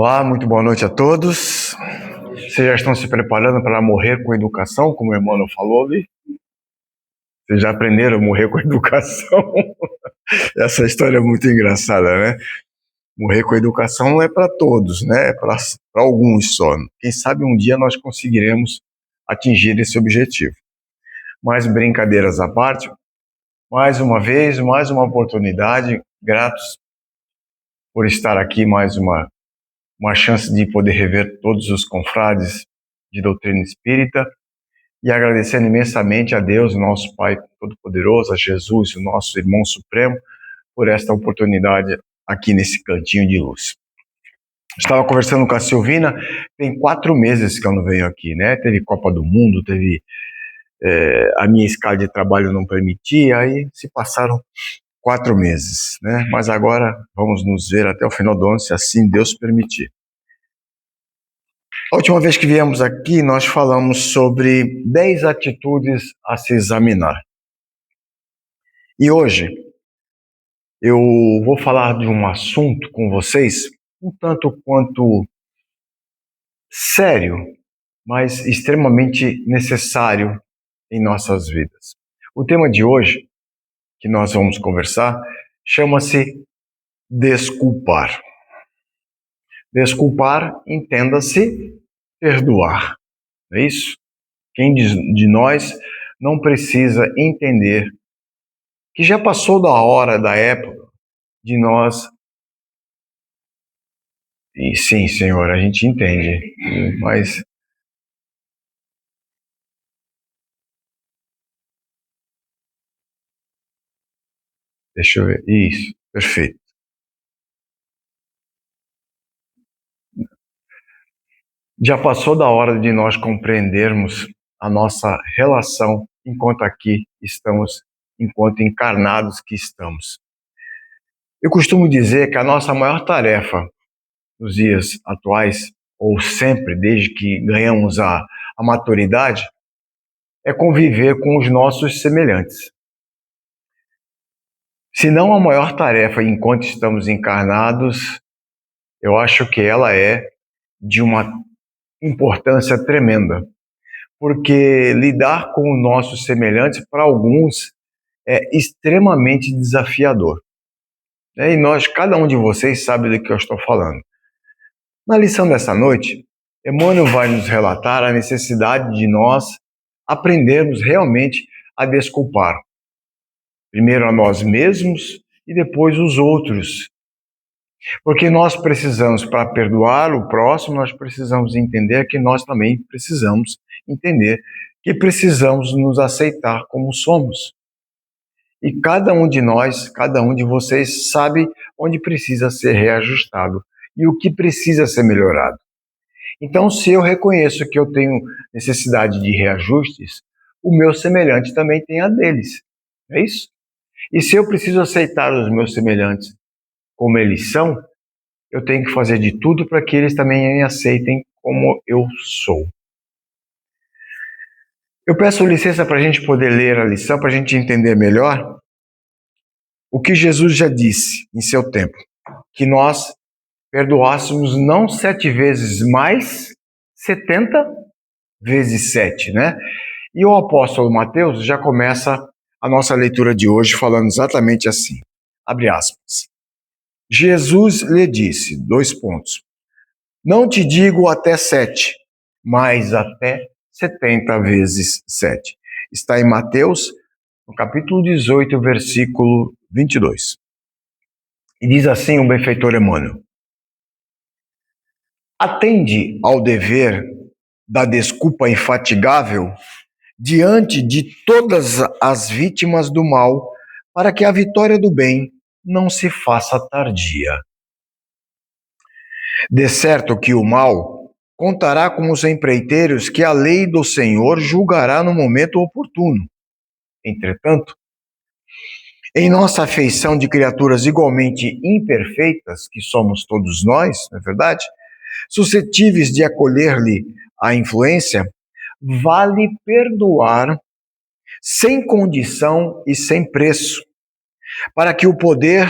Olá, muito boa noite a todos. Vocês já estão se preparando para morrer com educação, como o Emmanuel falou ali? Vocês já aprenderam a morrer com educação? Essa história é muito engraçada, né? Morrer com educação não é para todos, né? É para alguns só. Quem sabe um dia nós conseguiremos atingir esse objetivo. Mas brincadeiras à parte, mais uma vez, mais uma oportunidade, gratos por estar aqui, mais uma chance de poder rever todos os confrades de doutrina espírita e agradecendo imensamente a Deus, nosso Pai Todo-Poderoso, a Jesus, o nosso Irmão Supremo, por esta oportunidade aqui nesse cantinho de luz. Estava conversando com a Silvina, tem 4 meses que eu não venho aqui, né? Teve Copa do Mundo, teve a minha escala de trabalho não permitia, aí se passaram 4 meses, né? Mas agora vamos nos ver até o final do ano, se assim Deus permitir. A última vez que viemos aqui, nós falamos sobre 10 atitudes a se examinar. E hoje eu vou falar de um assunto com vocês um tanto quanto sério, mas extremamente necessário em nossas vidas. O tema de hoje, que nós vamos conversar, chama-se desculpar. Desculpar, entenda-se, perdoar. Não é isso? Quem de nós não precisa entender que já passou da hora, da época, de nós. E sim, Senhor, a gente entende, mas deixa eu ver. Isso, perfeito. Já passou da hora de nós compreendermos a nossa relação enquanto aqui estamos, enquanto encarnados que estamos. Eu costumo dizer que a nossa maior tarefa nos dias atuais, ou sempre, desde que ganhamos a maturidade, é conviver com os nossos semelhantes. Se não a maior tarefa enquanto estamos encarnados, eu acho que ela é de uma importância tremenda, porque lidar com os nossos semelhantes, para alguns, é extremamente desafiador. E nós, cada um de vocês sabe do que eu estou falando. Na lição dessa noite, Emmanuel vai nos relatar a necessidade de nós aprendermos realmente a desculpar. Primeiro a nós mesmos e depois os outros. Porque nós precisamos, para perdoar o próximo, nós precisamos entender que nós também precisamos entender que precisamos nos aceitar como somos. E cada um de nós, cada um de vocês sabe onde precisa ser reajustado e o que precisa ser melhorado. Então, se eu reconheço que eu tenho necessidade de reajustes, o meu semelhante também tem a deles. É isso? E se eu preciso aceitar os meus semelhantes como eles são, eu tenho que fazer de tudo para que eles também me aceitem como eu sou. Eu peço licença para a gente poder ler a lição, para a gente entender melhor o que Jesus já disse em seu tempo, que nós perdoássemos não 7 vezes mais, 70 vezes 7, né? E o apóstolo Mateus já começa a nossa leitura de hoje falando exatamente assim, abre aspas. Jesus lhe disse, 2 pontos, não te digo até 7, mas até 70 vezes 7. Está em Mateus, no capítulo 18, versículo 22. E diz assim o benfeitor Emmanuel: atende ao dever da desculpa infatigável diante de todas as vítimas do mal, para que a vitória do bem não se faça tardia. De certo que o mal contará com os empreiteiros que a lei do Senhor julgará no momento oportuno. Entretanto, em nossa afeição de criaturas igualmente imperfeitas, que somos todos nós, não é verdade? Suscetíveis de acolher-lhe a influência, vale perdoar sem condição e sem preço, para que o poder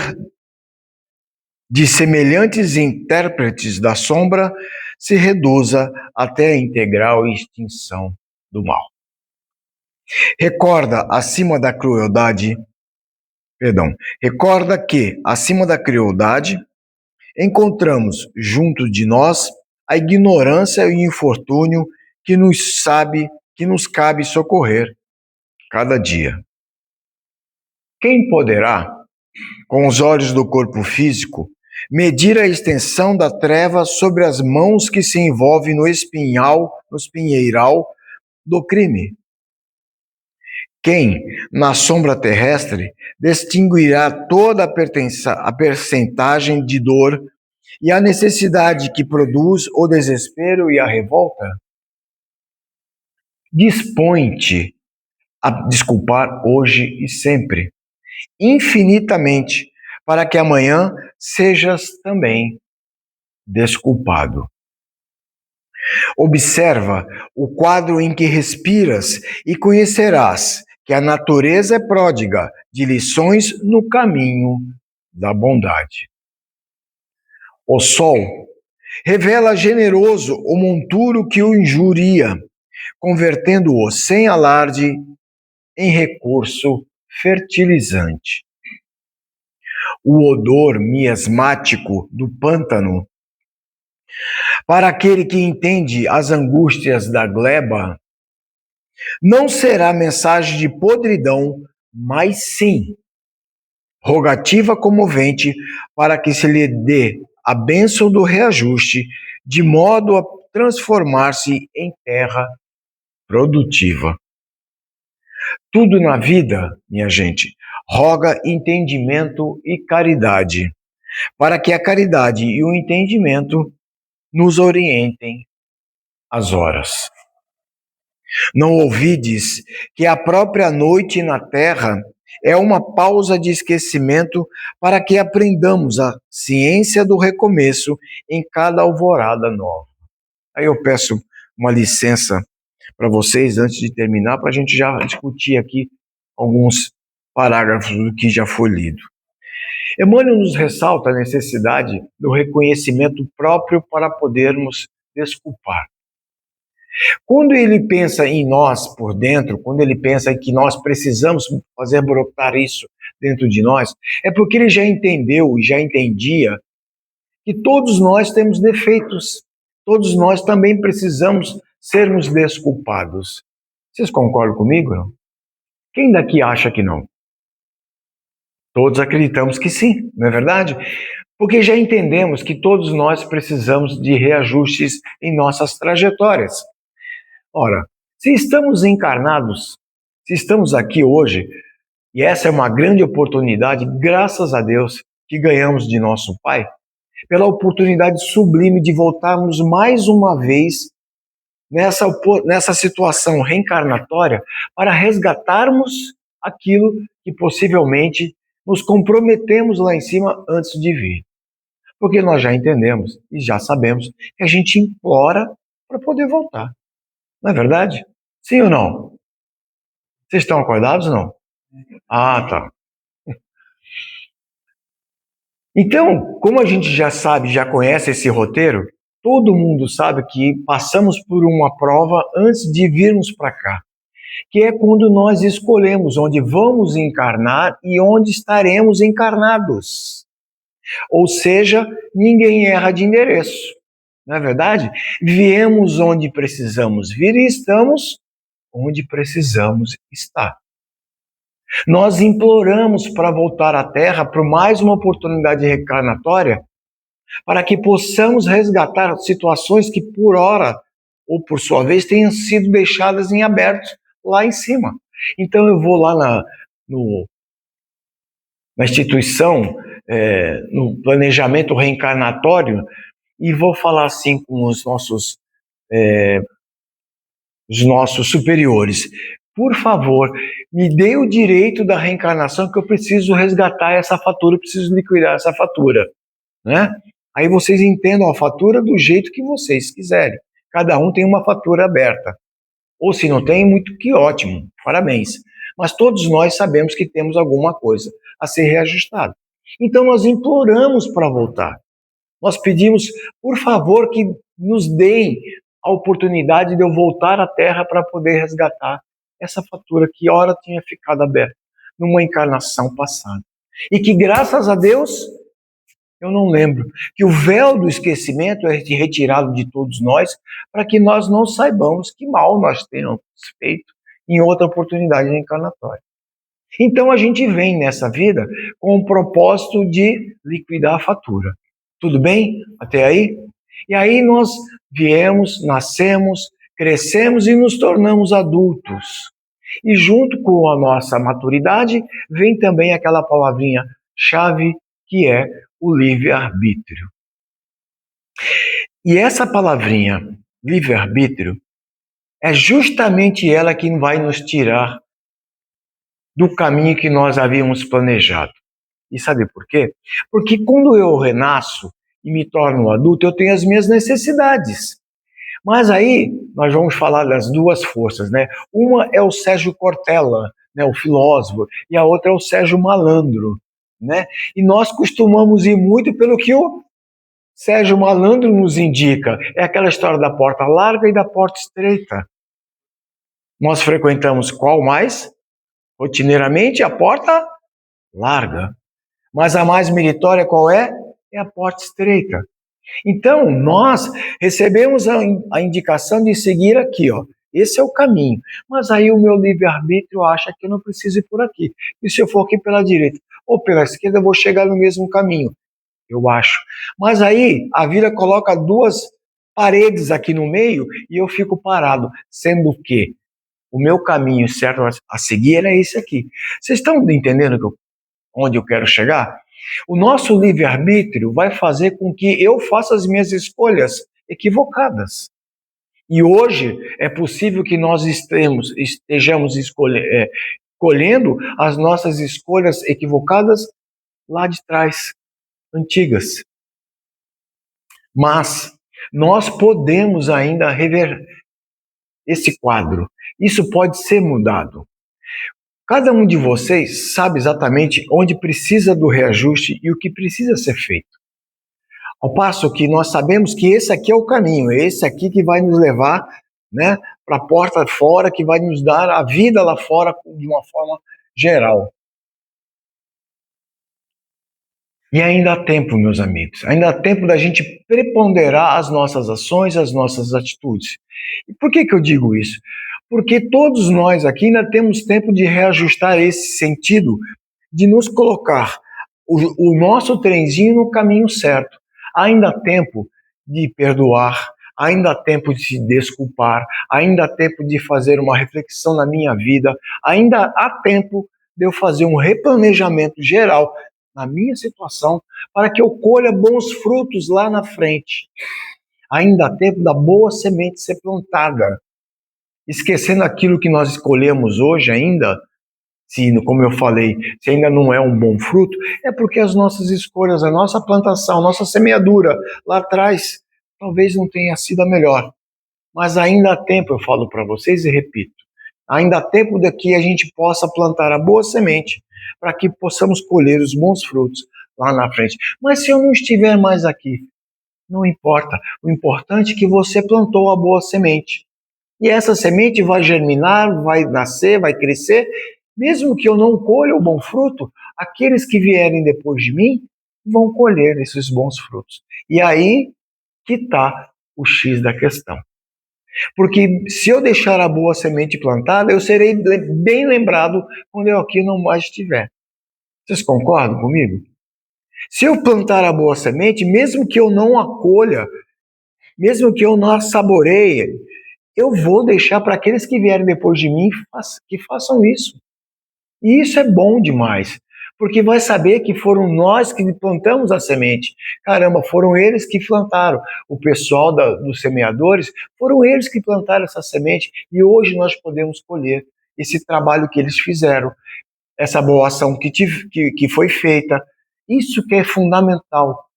de semelhantes intérpretes da sombra se reduza até a integral extinção do mal. Recorda que, acima da crueldade, encontramos junto de nós a ignorância e o infortúnio que nos cabe socorrer cada dia. Quem poderá, com os olhos do corpo físico, medir a extensão da treva sobre as mãos que se envolvem no espinheiral do crime? Quem, na sombra terrestre, distinguirá toda a percentagem de dor e a necessidade que produz o desespero e a revolta? Dispõe-te a desculpar hoje e sempre, infinitamente, para que amanhã sejas também desculpado. Observa o quadro em que respiras e conhecerás que a natureza é pródiga de lições no caminho da bondade. O sol revela generoso o monturo que o injuria, convertendo-o sem alarde em recurso fertilizante. O odor miasmático do pântano, para aquele que entende as angústias da gleba, não será mensagem de podridão, mas sim rogativa comovente para que se lhe dê a bênção do reajuste, de modo a transformar-se em terra produtiva. Tudo na vida, minha gente, roga entendimento e caridade, para que a caridade e o entendimento nos orientem as horas. Não ouvides que a própria noite na terra é uma pausa de esquecimento para que aprendamos a ciência do recomeço em cada alvorada nova. Aí eu peço uma licença para vocês, antes de terminar, para a gente já discutir aqui alguns parágrafos do que já foi lido. Emmanuel nos ressalta a necessidade do reconhecimento próprio para podermos desculpar. Quando ele pensa em nós por dentro, quando ele pensa que nós precisamos fazer brotar isso dentro de nós, é porque ele já entendeu e já entendia que todos nós temos defeitos, todos nós também precisamos sermos desculpados. Vocês concordam comigo, não? Quem daqui acha que não? Todos acreditamos que sim, não é verdade? Porque já entendemos que todos nós precisamos de reajustes em nossas trajetórias. Ora, se estamos encarnados, se estamos aqui hoje, e essa é uma grande oportunidade, graças a Deus, que ganhamos de nosso Pai, pela oportunidade sublime de voltarmos mais uma vez nessa situação reencarnatória para resgatarmos aquilo que possivelmente nos comprometemos lá em cima antes de vir. Porque nós já entendemos e já sabemos que a gente implora para poder voltar. Não é verdade? Sim ou não? Vocês estão acordados ou não? Ah, tá. Então, como a gente já sabe, já conhece esse roteiro, todo mundo sabe que passamos por uma prova antes de virmos para cá, que é quando nós escolhemos onde vamos encarnar e onde estaremos encarnados. Ou seja, ninguém erra de endereço, não é verdade? Viemos onde precisamos vir e estamos onde precisamos estar. Nós imploramos para voltar à Terra por mais uma oportunidade reencarnatória, para que possamos resgatar situações que por hora, ou por sua vez, tenham sido deixadas em aberto lá em cima. Então eu vou lá na instituição, no planejamento reencarnatório, e vou falar assim com os nossos superiores. Por favor, me dê o direito da reencarnação, que eu preciso resgatar essa fatura, eu preciso liquidar essa fatura, né? Aí vocês entendam a fatura do jeito que vocês quiserem. Cada um tem uma fatura aberta. Ou se não tem, muito que ótimo, parabéns. Mas todos nós sabemos que temos alguma coisa a ser reajustada. Então nós imploramos para voltar. Nós pedimos, por favor, que nos deem a oportunidade de eu voltar à Terra para poder resgatar essa fatura que ora tinha ficado aberta numa encarnação passada. E que, graças a Deus, eu não lembro, que o véu do esquecimento é retirado de todos nós para que nós não saibamos que mal nós tenhamos feito em outra oportunidade encarnatória. Então a gente vem nessa vida com o propósito de liquidar a fatura. Tudo bem até aí? E aí nós viemos, nascemos, crescemos e nos tornamos adultos. E junto com a nossa maturidade vem também aquela palavrinha chave que é o livre-arbítrio. E essa palavrinha, livre-arbítrio, é justamente ela que vai nos tirar do caminho que nós havíamos planejado. E sabe por quê? Porque quando eu renasço e me torno adulto, eu tenho as minhas necessidades. Mas aí nós vamos falar das duas forças, né? Uma é o Sérgio Cortella, né, o filósofo, e a outra é o Sérgio Malandro, né? E nós costumamos ir muito pelo que o Sérgio Malandro nos indica. É aquela história da porta larga e da porta estreita. Nós frequentamos qual mais? Rotineiramente a porta larga. Mas a mais meritória qual é? É a porta estreita. Então, nós recebemos a indicação de seguir aqui, ó. Esse é o caminho. Mas aí o meu livre-arbítrio acha que eu não preciso ir por aqui. E se eu for aqui pela direita ou pela esquerda, eu vou chegar no mesmo caminho. Eu acho. Mas aí a vida coloca duas paredes aqui no meio e eu fico parado. Sendo que o meu caminho certo a seguir era esse aqui. Vocês estão entendendo onde eu quero chegar? O nosso livre-arbítrio vai fazer com que eu faça as minhas escolhas equivocadas. E hoje é possível que nós estejamos colhendo as nossas escolhas equivocadas lá de trás, antigas. Mas nós podemos ainda rever esse quadro. Isso pode ser mudado. Cada um de vocês sabe exatamente onde precisa do reajuste e o que precisa ser feito. Ao passo que nós sabemos que esse aqui é o caminho, é esse aqui que vai nos levar, né, para a porta fora, que vai nos dar a vida lá fora de uma forma geral. E ainda há tempo, meus amigos, ainda há tempo da gente preponderar as nossas ações, as nossas atitudes. E por que eu digo isso? Porque todos nós aqui ainda temos tempo de reajustar esse sentido, de nos colocar o nosso trenzinho no caminho certo. Ainda há tempo de perdoar, ainda há tempo de se desculpar, ainda há tempo de fazer uma reflexão na minha vida, ainda há tempo de eu fazer um replanejamento geral na minha situação para que eu colha bons frutos lá na frente. Ainda há tempo da boa semente ser plantada. Esquecendo aquilo que nós escolhemos hoje ainda, se, como eu falei, se ainda não é um bom fruto, é porque as nossas escolhas, a nossa plantação, a nossa semeadura lá atrás, talvez não tenha sido a melhor. Mas ainda há tempo, eu falo para vocês e repito, ainda há tempo de que a gente possa plantar a boa semente para que possamos colher os bons frutos lá na frente. Mas se eu não estiver mais aqui, não importa. O importante é que você plantou a boa semente. E essa semente vai germinar, vai nascer, vai crescer. Mesmo que eu não colha o bom fruto, aqueles que vierem depois de mim vão colher esses bons frutos. E aí que está o X da questão. Porque se eu deixar a boa semente plantada, eu serei bem lembrado quando eu aqui não mais estiver. Vocês concordam comigo? Se eu plantar a boa semente, mesmo que eu não a colha, mesmo que eu não a saboreie, eu vou deixar para aqueles que vierem depois de mim que façam isso. E isso é bom demais, porque vai saber que foram nós que plantamos a semente. Caramba, foram eles que plantaram. O pessoal dos semeadores, foram eles que plantaram essa semente e hoje nós podemos colher esse trabalho que eles fizeram, essa boa ação que foi feita. Isso que é fundamental.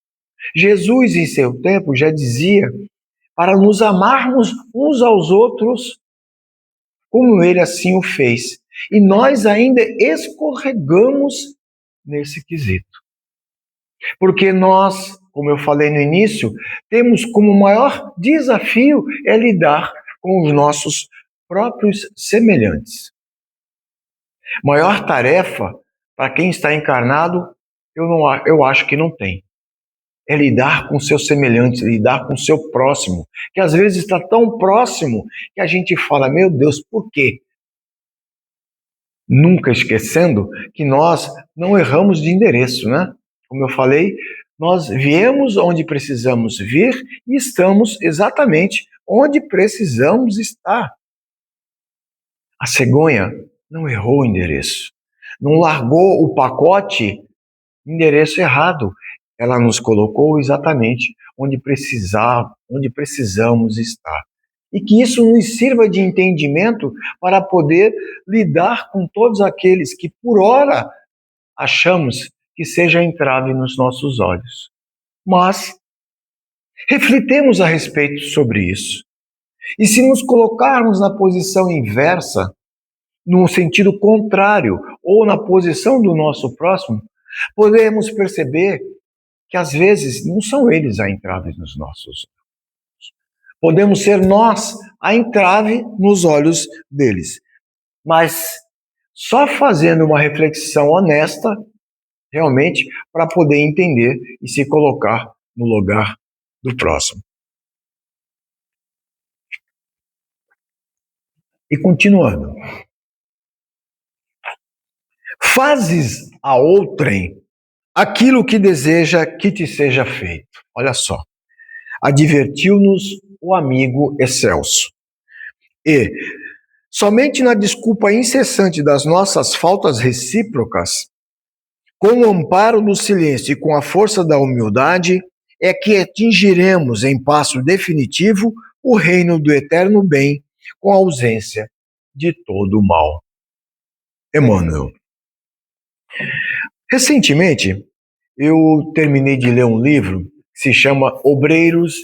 Jesus, em seu tempo, já dizia para nos amarmos uns aos outros como ele assim o fez. E nós ainda escorregamos nesse quesito. Porque nós, como eu falei no início, temos como maior desafio é lidar com os nossos próprios semelhantes. Maior tarefa para quem está encarnado, eu acho que não tem. É lidar com seus semelhantes, lidar com seu próximo, que às vezes está tão próximo que a gente fala, meu Deus, por quê? Nunca esquecendo que nós não erramos de endereço, né? Como eu falei, nós viemos onde precisamos vir e estamos exatamente onde precisamos estar. A cegonha não errou o endereço, não largou o pacote endereço errado. Ela nos colocou exatamente onde precisamos estar. E que isso nos sirva de entendimento para poder lidar com todos aqueles que, por ora, achamos que seja entrave nos nossos olhos. Mas refletemos a respeito sobre isso. E se nos colocarmos na posição inversa, no sentido contrário, ou na posição do nosso próximo, podemos perceber que às vezes não são eles a entrave nos nossos olhos. Podemos ser nós a entrave nos olhos deles. Mas só fazendo uma reflexão honesta, realmente, para poder entender e se colocar no lugar do próximo. E continuando. Fazes a outrem aquilo que deseja que te seja feito. Olha só. Advertiu-nos o amigo excelso. E, somente na desculpa incessante das nossas faltas recíprocas, com o amparo do silêncio e com a força da humildade, é que atingiremos em passo definitivo o reino do eterno bem, com a ausência de todo o mal. Emmanuel. Recentemente, eu terminei de ler um livro que se chama Obreiros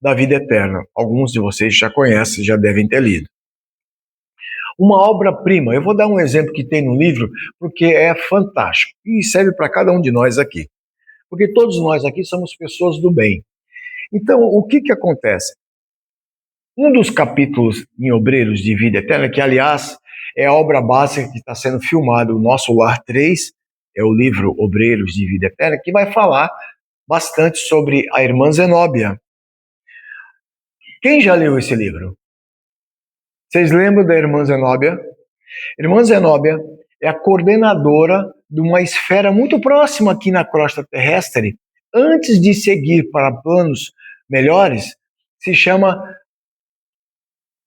da Vida Eterna. Alguns de vocês já conhecem, já devem ter lido. Uma obra-prima. Eu vou dar um exemplo que tem no livro, porque é fantástico e serve para cada um de nós aqui. Porque todos nós aqui somos pessoas do bem. Então, o que acontece? Um dos capítulos em Obreiros de Vida Eterna, que aliás é a obra básica que está sendo filmado, o Nosso Lar 3, é o livro Obreiros de Vida Eterna, que vai falar bastante sobre a irmã Zenóbia. Quem já leu esse livro? Vocês lembram da irmã Zenóbia? Irmã Zenóbia é a coordenadora de uma esfera muito próxima aqui na crosta terrestre. Antes de seguir para planos melhores, se chama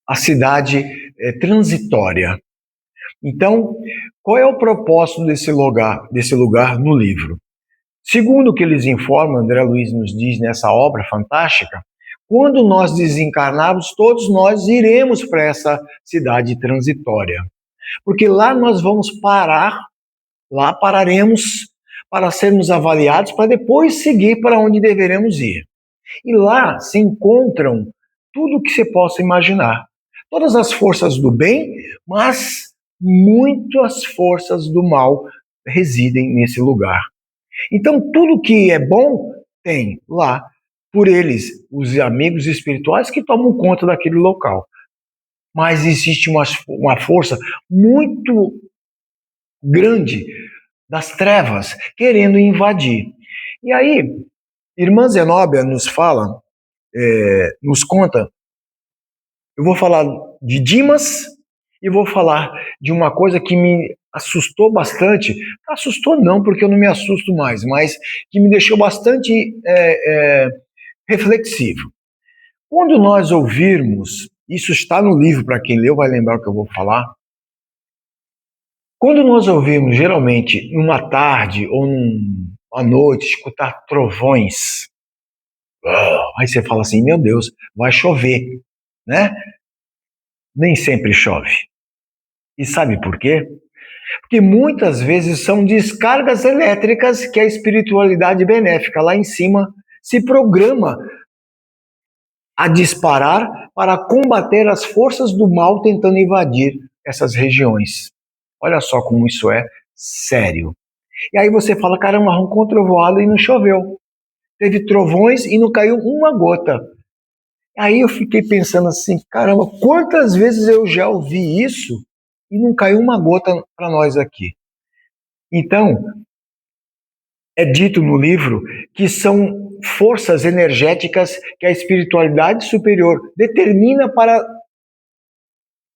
a cidade transitória. Então, qual é o propósito desse lugar no livro? Segundo o que eles informam, André Luiz nos diz nessa obra fantástica, quando nós desencarnarmos, todos nós iremos para essa cidade transitória. Porque lá nós vamos parar, lá pararemos para sermos avaliados, para depois seguir para onde deveremos ir. E lá se encontram tudo o que você possa imaginar. Todas as forças do bem, mas muitas forças do mal residem nesse lugar. Então, tudo que é bom tem lá, por eles, os amigos espirituais que tomam conta daquele local. Mas existe uma força muito grande das trevas querendo invadir. E aí, irmã Zenóbia nos fala, nos conta, eu vou falar de Dimas e vou falar de uma coisa que me assustou bastante. Assustou não, porque eu não me assusto mais, mas que me deixou bastante reflexivo. Quando nós ouvirmos, isso está no livro, para quem leu vai lembrar o que eu vou falar. Quando nós ouvirmos, geralmente, numa tarde ou numa noite, escutar trovões, aí você fala assim, meu Deus, vai chover, né? Nem sempre chove. E sabe por quê? Porque muitas vezes são descargas elétricas que a espiritualidade benéfica lá em cima se programa a disparar para combater as forças do mal tentando invadir essas regiões. Olha só como isso é sério. E aí você fala, caramba, arrancou um trovoada e não choveu. Teve trovões e não caiu uma gota. Aí eu fiquei pensando assim, caramba, quantas vezes eu já ouvi isso e não caiu uma gota para nós aqui. Então, é dito no livro que são forças energéticas que a espiritualidade superior determina para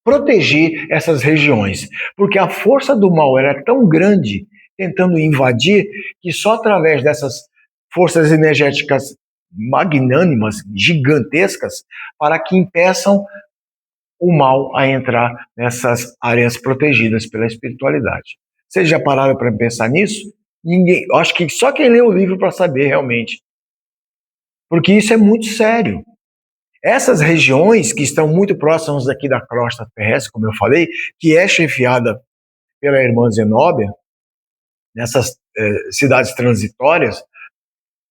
proteger essas regiões, porque a força do mal era tão grande tentando invadir que só através dessas forças energéticas magnânimas, gigantescas, para que impeçam o mal a entrar nessas áreas protegidas pela espiritualidade. Vocês já pararam para pensar nisso? Ninguém, acho que só quem lê o livro para saber realmente, porque isso é muito sério. Essas regiões que estão muito próximas aqui da crosta terrestre, como eu falei, que é chefiada pela irmã Zenóbia, nessas cidades transitórias,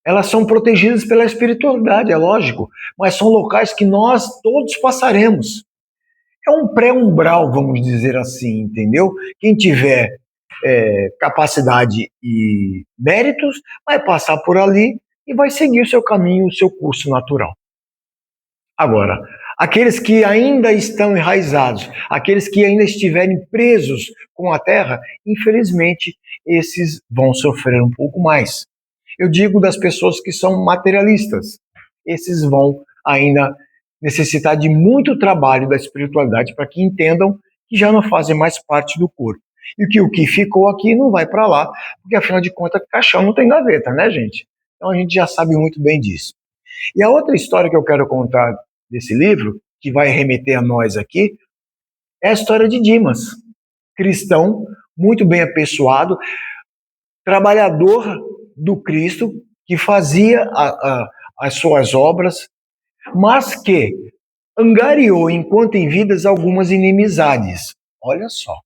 elas são protegidas pela espiritualidade, é lógico, mas são locais que nós todos passaremos. É um pré-umbral, vamos dizer assim, entendeu? Quem tiver capacidade e méritos vai passar por ali e vai seguir o seu caminho, o seu curso natural. Agora, aqueles que ainda estão enraizados, aqueles que ainda estiverem presos com a terra, infelizmente, esses vão sofrer um pouco mais. Eu digo das pessoas que são materialistas. Esses vão ainda necessitar de muito trabalho da espiritualidade para que entendam que já não fazem mais parte do corpo. E que o que ficou aqui não vai para lá, porque afinal de contas, caixão não tem gaveta, né, gente? Então a gente já sabe muito bem disso. E a outra história que eu quero contar desse livro, que vai remeter a nós aqui, é a história de Dimas, cristão, muito bem apessoado, trabalhador do Cristo, que fazia as suas obras, mas que angariou, enquanto em vidas, algumas inimizades. Olha só,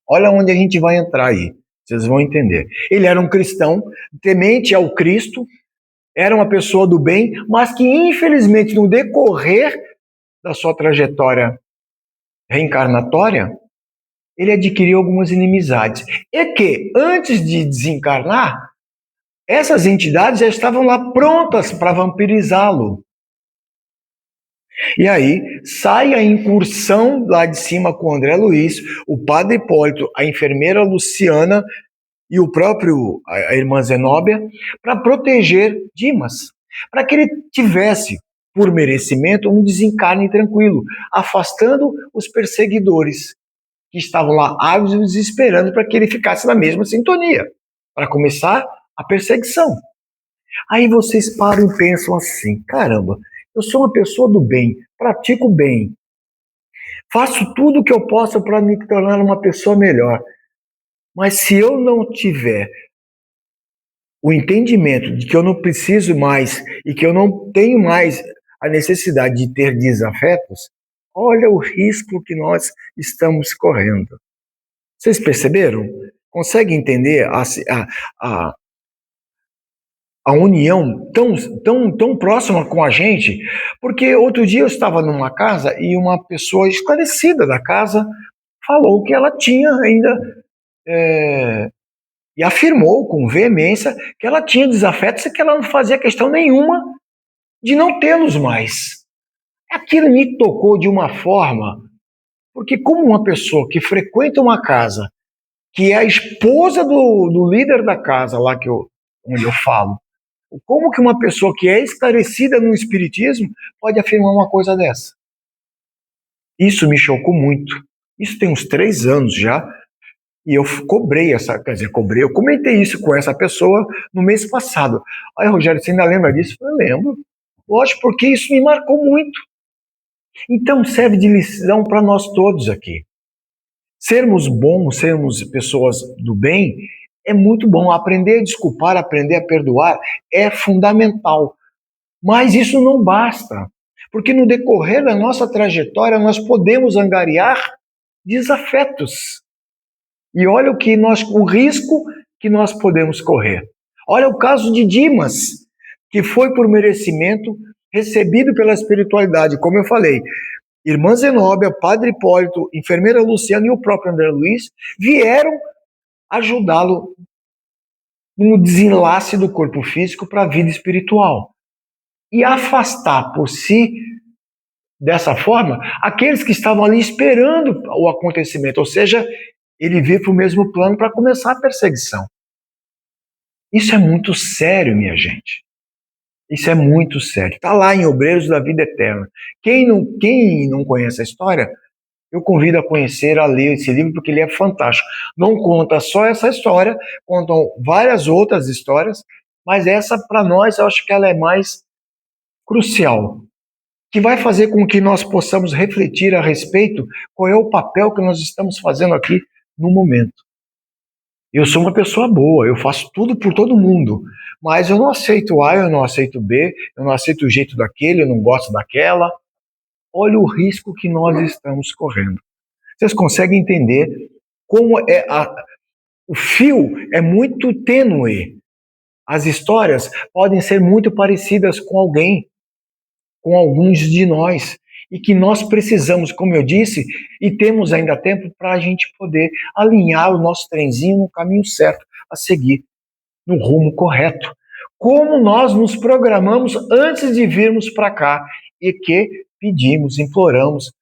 olha onde a gente vai entrar aí, vocês vão entender. Ele era um cristão, temente ao Cristo, era uma pessoa do bem, mas que infelizmente no decorrer da sua trajetória reencarnatória, ele adquiriu algumas inimizades. E que, antes de desencarnar, essas entidades já estavam lá prontas para vampirizá-lo. E aí sai a incursão lá de cima com o André Luiz, o padre Hipólito, a enfermeira Luciana e o próprio, a irmã Zenóbia, para proteger Dimas, para que ele tivesse, por merecimento, um desencarne tranquilo, afastando os perseguidores que estavam lá ávidos esperando para que ele ficasse na mesma sintonia, para começar a perseguição. Aí vocês param e pensam assim, caramba, eu sou uma pessoa do bem, pratico o bem, faço tudo o que eu posso para me tornar uma pessoa melhor, mas se eu não tiver o entendimento de que eu não preciso mais e que eu não tenho mais a necessidade de ter desafetos, olha o risco que nós estamos correndo. Vocês perceberam? Conseguem entender a união tão próxima com a gente? Porque outro dia eu estava numa casa e uma pessoa esclarecida da casa falou que ela tinha ainda e afirmou com veemência que ela tinha desafetos e que ela não fazia questão nenhuma de não tê-los mais. Aquilo me tocou de uma forma, porque como uma pessoa que frequenta uma casa, que é a esposa do líder da casa lá onde eu falo, como que uma pessoa que é esclarecida no espiritismo pode afirmar uma coisa dessa? Isso me chocou muito. Isso tem uns 3 anos já, e eu cobrei eu comentei isso com essa pessoa no mês passado. Aí, Rogério, você ainda lembra disso? Eu lembro. Lógico, porque isso me marcou muito. Então serve de lição para nós todos aqui. Sermos bons, sermos pessoas do bem, é muito bom. Aprender a desculpar, aprender a perdoar é fundamental. Mas isso não basta, porque no decorrer da nossa trajetória nós podemos angariar desafetos. E olha o risco que nós podemos correr. Olha o caso de Dimas, que foi por merecimento recebido pela espiritualidade, como eu falei. Irmã Zenóbia, Padre Hipólito, enfermeira Luciana e o próprio André Luiz vieram ajudá-lo no desenlace do corpo físico para a vida espiritual. E afastar por si, dessa forma, aqueles que estavam ali esperando o acontecimento, ou seja, ele vir para o mesmo plano para começar a perseguição. Isso é muito sério, minha gente. Isso é muito sério. Está lá em Obreiros da Vida Eterna. Quem não conhece a história, eu convido a conhecer, a ler esse livro, porque ele é fantástico. Não conta só essa história, contam várias outras histórias, mas essa, para nós, eu acho que ela é mais crucial, que vai fazer com que nós possamos refletir a respeito qual é o papel que nós estamos fazendo aqui no momento. Eu sou uma pessoa boa, eu faço tudo por todo mundo, mas eu não aceito A, eu não aceito B, eu não aceito o jeito daquele, eu não gosto daquela. Olha o risco que nós estamos correndo. Vocês conseguem entender como o fio é muito tênue. As histórias podem ser muito parecidas com alguém, com alguns de nós, e que nós precisamos, como eu disse, e temos ainda tempo para a gente poder alinhar o nosso trenzinho no caminho certo a seguir, no rumo correto. Como nós nos programamos antes de virmos para cá e que pedimos, imploramos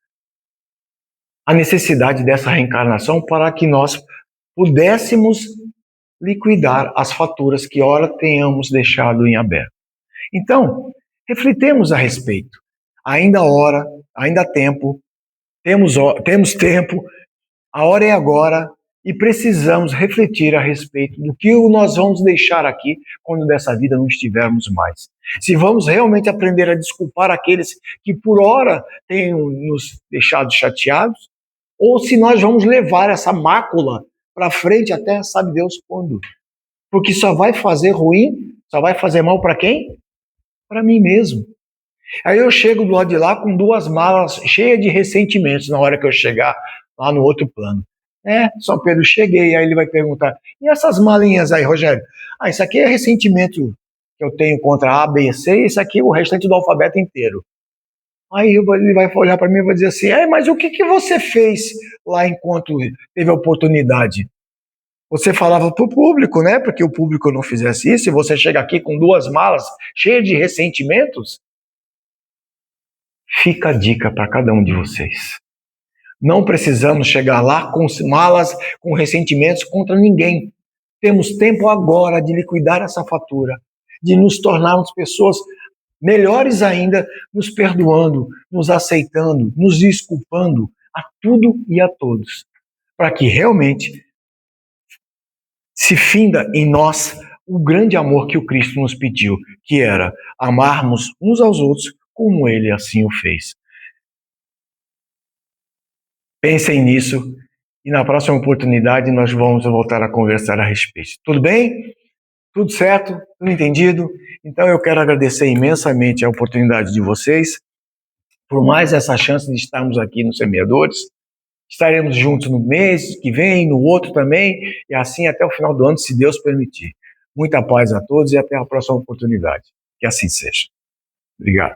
a necessidade dessa reencarnação para que nós pudéssemos liquidar as faturas que ora tenhamos deixado em aberto. Então, refletemos a respeito. Ainda há hora, ainda há tempo, temos tempo, a hora é agora e precisamos refletir a respeito do que nós vamos deixar aqui quando dessa vida não estivermos mais. Se vamos realmente aprender a desculpar aqueles que por hora tenham nos deixado chateados, ou se nós vamos levar essa mácula para frente até sabe Deus quando. Porque só vai fazer ruim, só vai fazer mal para quem? Para mim mesmo. Aí eu chego do lado de lá com 2 malas cheias de ressentimentos na hora que eu chegar lá no outro plano. São Pedro, cheguei. Aí ele vai perguntar, e essas malinhas aí, Rogério? Isso aqui é ressentimento que eu tenho contra A, B e C, e isso aqui é o restante do alfabeto inteiro. Aí ele vai olhar para mim e vai dizer assim, mas o que você fez lá enquanto teve a oportunidade? Você falava para o público, né? Porque o público não fizesse isso, e você chega aqui com 2 malas cheias de ressentimentos. Fica a dica para cada um de vocês. Não precisamos chegar lá com malas, com ressentimentos contra ninguém. Temos tempo agora de liquidar essa fatura, de nos tornarmos pessoas melhores ainda, nos perdoando, nos aceitando, nos desculpando a tudo e a todos, para que realmente se finda em nós o grande amor que o Cristo nos pediu, que era amarmos uns aos outros como Ele assim o fez. Pensem nisso e na próxima oportunidade nós vamos voltar a conversar a respeito. Tudo bem? Tudo certo? Tudo entendido? Então eu quero agradecer imensamente a oportunidade de vocês, por mais essa chance de estarmos aqui nos Semeadores. Estaremos juntos no mês que vem, no outro também, e assim até o final do ano, se Deus permitir. Muita paz a todos e até a próxima oportunidade. Que assim seja. Obrigado.